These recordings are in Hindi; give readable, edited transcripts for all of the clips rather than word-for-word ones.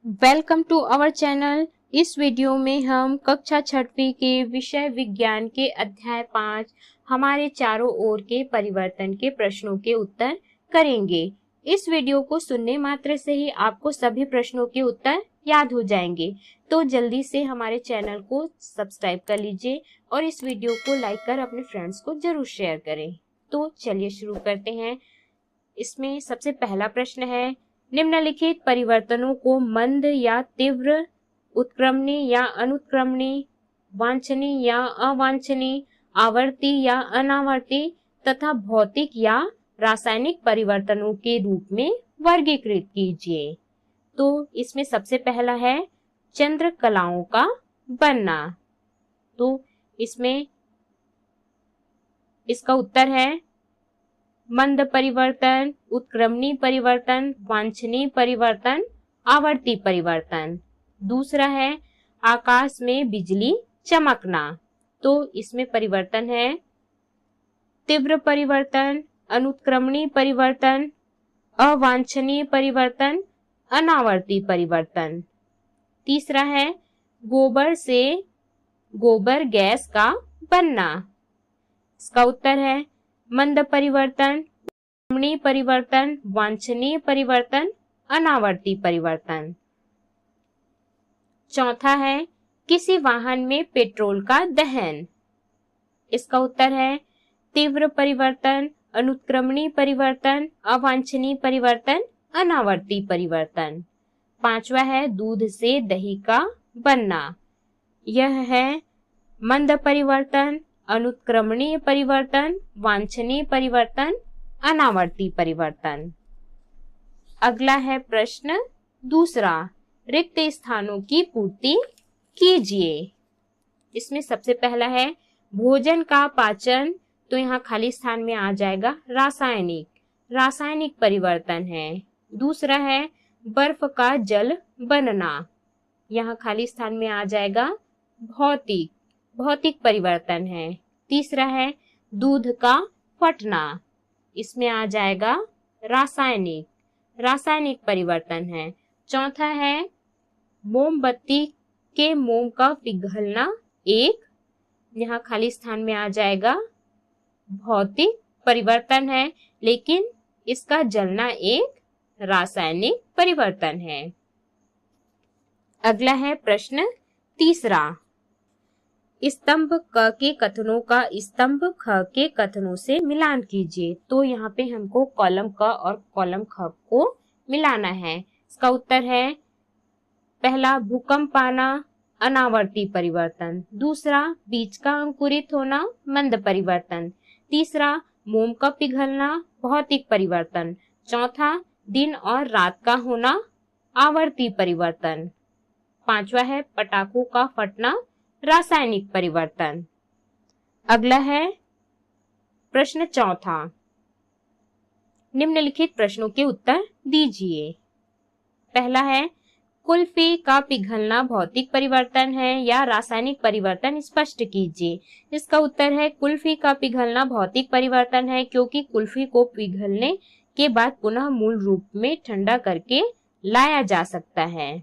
Welcome to our channel. इस वीडियो में हम कक्षा छठवीं के विषय विज्ञान के अध्याय 5 हमारे चारों ओर के परिवर्तन के प्रश्नों के उत्तर करेंगे। इस वीडियो को सुनने मात्र से ही आपको सभी प्रश्नों के उत्तर याद हो जाएंगे, तो जल्दी से हमारे चैनल को सब्सक्राइब कर लीजिए और इस वीडियो को लाइक कर अपने फ्रेंड्स को जरूर शेयर करें। तो चलिए शुरू करते हैं। इसमें सबसे पहला प्रश्न है, निम्नलिखित परिवर्तनों को मंद या तीव्र, उत्क्रमणीय या अनुत्क्रमणीय, वांछनीय या अवांछनीय, आवर्ती या अनावर्ती तथा भौतिक या रासायनिक परिवर्तनों के रूप में वर्गीकृत कीजिए। तो इसमें सबसे पहला है चंद्रकलाओं का बनना। तो इसमें इसका उत्तर है मंद परिवर्तन, उत्क्रमणीय परिवर्तन, वांछनीय परिवर्तन, आवर्ती परिवर्तन। दूसरा है आकाश में बिजली चमकना। तो इसमें परिवर्तन है तीव्र परिवर्तन, अनुत्क्रमणीय परिवर्तन, अवांछनीय परिवर्तन, अनावर्ती परिवर्तन। तीसरा है गोबर से गोबर गैस का बनना। इसका उत्तर है मंद परिवर्तन, उत्क्रमणीय परिवर्तन, वांछनीय परिवर्तन, अनावर्ती परिवर्तन। चौथा है किसी वाहन में पेट्रोल का दहन। इसका उत्तर है तीव्र परिवर्तन, अनुत्क्रमणीय परिवर्तन, अवांछनीय परिवर्तन, अनावर्ती परिवर्तन। पांचवा है दूध से दही का बनना। यह है मंद परिवर्तन, अनुत्क्रमणीय परिवर्तन, वांछनीय परिवर्तन, अनावर्ती परिवर्तन। अगला है प्रश्न दूसरा, रिक्त स्थानों की पूर्ति कीजिए। इसमें सबसे पहला है भोजन का पाचन। तो यहाँ खाली स्थान में आ जाएगा रासायनिक परिवर्तन है। दूसरा है बर्फ का जल बनना। यहाँ खाली स्थान में आ जाएगा भौतिक परिवर्तन है। तीसरा है दूध का फटना। इसमें आ जाएगा रासायनिक परिवर्तन है। चौथा है मोमबत्ती के मोम का पिघलना यहाँ खाली स्थान में आ जाएगा भौतिक परिवर्तन है, लेकिन इसका जलना एक रासायनिक परिवर्तन है। अगला है प्रश्न तीसरा, स्तंभ क के कथनों का स्तंभ ख के कथनों से मिलान कीजिए। तो यहाँ पे हमको कॉलम क और कॉलम ख को मिलाना है। इसका उत्तर है पहला भूकंप आना, अनावर्ती परिवर्तन। दूसरा बीज का अंकुरित होना, मंद परिवर्तन। तीसरा मोम का पिघलना, भौतिक परिवर्तन। चौथा दिन और रात का होना, आवर्ती परिवर्तन। पांचवा है पटाखों का फटना, रासायनिक परिवर्तन। अगला है प्रश्न चौथा, निम्नलिखित प्रश्नों के उत्तर दीजिए। पहला है कुल्फी का पिघलना भौतिक परिवर्तन है या रासायनिक परिवर्तन, स्पष्ट कीजिए। इसका उत्तर है कुल्फी का पिघलना भौतिक परिवर्तन है, क्योंकि कुल्फी को पिघलने के बाद पुनः मूल रूप में ठंडा करके लाया जा सकता है।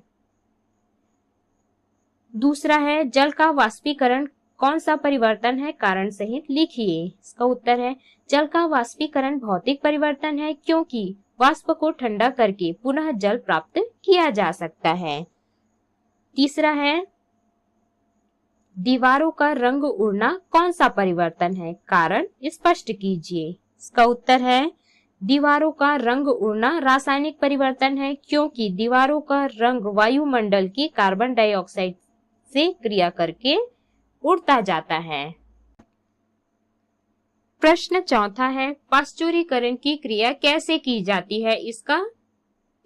दूसरा है जल का वाष्पीकरण कौन सा परिवर्तन है, कारण सहित लिखिए। इसका उत्तर है जल का वाष्पीकरण भौतिक परिवर्तन है, क्योंकि वाष्प को ठंडा करके पुनः जल प्राप्त किया जा सकता है। तीसरा है दीवारों का रंग उड़ना कौन सा परिवर्तन है, कारण स्पष्ट कीजिए। इसका उत्तर है दीवारों का रंग उड़ना रासायनिक परिवर्तन है, क्योंकि दीवारों का रंग वायुमंडल की कार्बन डाइऑक्साइड से क्रिया करके उड़ता जाता है। प्रश्न चौथा है पाश्चुरीकरण की क्रिया कैसे की जाती है, इसका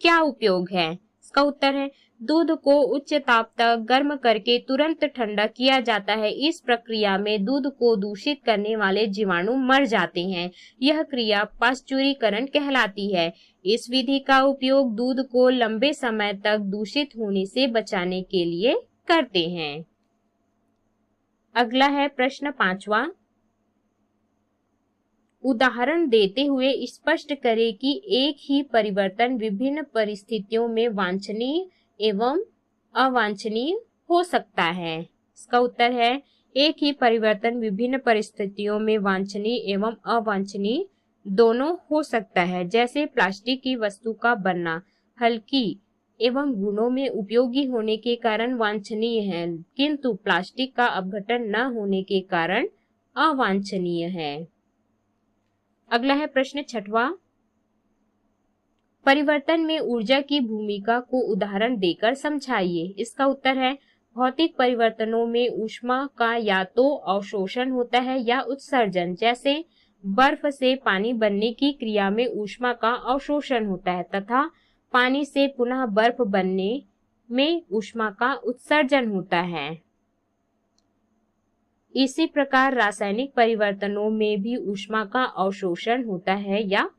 क्या उपयोग है। इसका उत्तर है दूध को उच्च ताप तक गर्म करके तुरंत ठंडा किया जाता है। इस प्रक्रिया में दूध को दूषित करने वाले जीवाणु मर जाते हैं। यह क्रिया पाश्चुरीकरण कहलाती है। इस विधि का उपयोग दूध को लंबे समय तक दूषित होने से बचाने के लिए करते हैं। अगला है प्रश्न पांचवा, उदाहरण देते हुए स्पष्ट करें कि एक ही परिवर्तन विभिन्न परिस्थितियों में वांछनीय एवं अवांछनीय हो सकता है। इसका उत्तर है एक ही परिवर्तन विभिन्न परिस्थितियों में वांछनीय एवं अवांछनीय दोनों हो सकता है। जैसे प्लास्टिक की वस्तु का बनना हल्की एवं गुणों में उपयोगी होने के कारण वांछनीय है, किंतु प्लास्टिक का अपघटन न होने के कारण अवांछनीय है। अगला है प्रश्न 6वां, परिवर्तन में ऊर्जा की भूमिका को उदाहरण देकर समझाइए। इसका उत्तर है भौतिक परिवर्तनों में ऊष्मा का या तो अवशोषण होता है या उत्सर्जन। जैसे बर्फ से पानी बनने की क्रिया में ऊष्मा का अवशोषण होता है तथा पानी से पुनः बर्फ बनने में ऊष्मा का उत्सर्जन होता है। इसी प्रकार रासायनिक परिवर्तनों में भी ऊष्मा का अवशोषण होता है या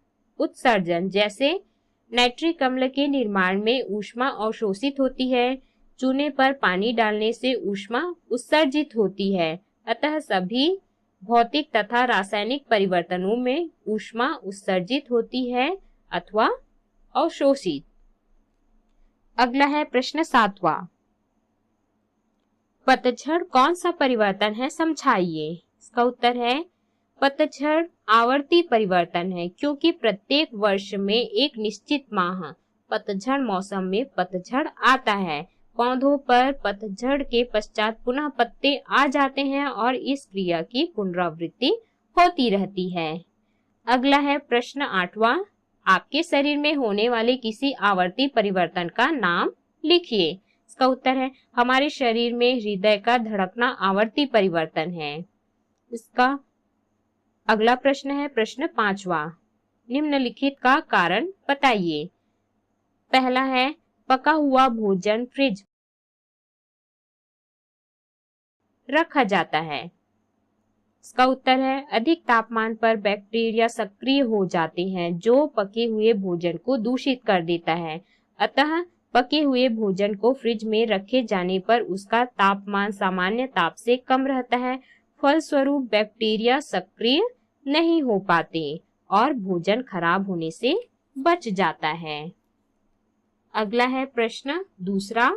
उत्सर्जन। जैसे नाइट्रिक अम्ल के निर्माण में ऊष्मा अवशोषित होती है, चूने पर पानी डालने से ऊष्मा उत्सर्जित होती है। अतः सभी भौतिक तथा रासायनिक परिवर्तनों में ऊष्मा उत्सर्जित होती है अथवा अवशोषित। अगला है प्रश्न 7वां, पतझड़ कौन सा परिवर्तन है समझाइए। इसका उत्तर है पतझड़ आवर्ती परिवर्तन है, क्योंकि प्रत्येक वर्ष में एक निश्चित माह पतझड़ मौसम में पतझड़ आता है। पौधों पर पतझड़ के पश्चात पुनः पत्ते आ जाते हैं और इस क्रिया की पुनरावृत्ति होती रहती है। अगला है प्रश्न 8वां, आपके शरीर में होने वाले किसी आवर्ती परिवर्तन का नाम लिखिए। इसका उत्तर है हमारे शरीर में हृदय का धड़कना आवर्ती परिवर्तन है। इसका अगला प्रश्न है प्रश्न 5वां, निम्नलिखित का कारण बताइए। पहला है पका हुआ भोजन फ्रिज रखा जाता है। इसका उत्तर है अधिक तापमान पर बैक्टीरिया सक्रिय हो जाते हैं जो पके हुए भोजन को दूषित कर देता है। अतः पके हुए भोजन को फ्रिज में रखे जाने पर उसका तापमान सामान्य ताप से कम रहता है, फलस्वरूप बैक्टीरिया सक्रिय नहीं हो पाते और भोजन खराब होने से बच जाता है। अगला है प्रश्न दूसरा,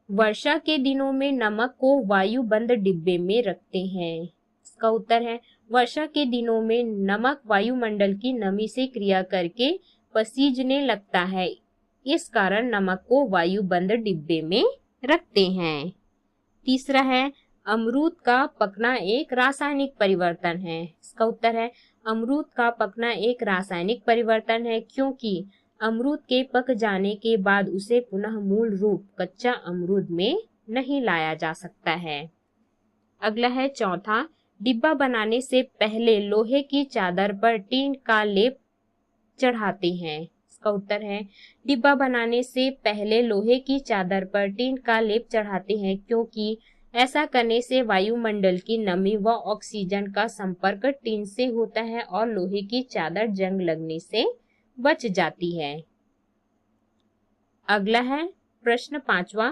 वर्षा के दिनों में नमक को वायु बंद डिब्बे में रखते हैं। इसका उत्तर है वर्षा के दिनों में नमक वायुमंडल की नमी से क्रिया करके पसीजने लगता है, इस कारण नमक को वायु बंद डिब्बे में रखते हैं। तीसरा है अमरूद का पकना एक रासायनिक परिवर्तन है। इसका उत्तर है अमरूद का पकना एक रासायनिक परिवर्तन है, क्योंकि अमरूद के पक जाने के बाद उसे पुनः मूल रूप कच्चा अमरूद में नहीं लाया जा सकता है। अगला है चौथा, डिब्बा बनाने से पहले लोहे की चादर पर टीन का लेप चढ़ाते हैं। इसका उत्तर है डिब्बा बनाने से पहले लोहे की चादर पर टीन का लेप चढ़ाते हैं, क्योंकि ऐसा करने से वायुमंडल की नमी व ऑक्सीजन का संपर्क टीन से होता है और लोहे की चादर जंग लगने से बच जाती है। अगला है प्रश्न 5वां,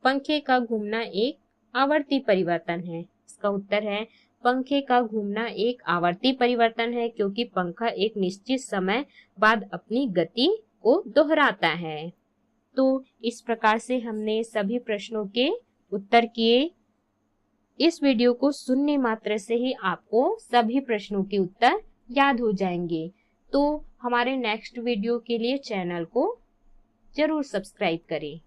पंखे का घूमना एक आवर्ती परिवर्तन है। इसका उत्तर है पंखे का घूमना एक आवर्ती परिवर्तन है, क्योंकि पंखा एक निश्चित समय बाद अपनी गति को दोहराता है। तो इस प्रकार से हमने सभी प्रश्नों के उत्तर किए। इस वीडियो को सुनने मात्र से ही आपको सभी प्रश्नों के उत्तर याद हो जाएंगे। तो हमारे नेक्स्ट वीडियो के लिए चैनल को जरूर सब्सक्राइब करें।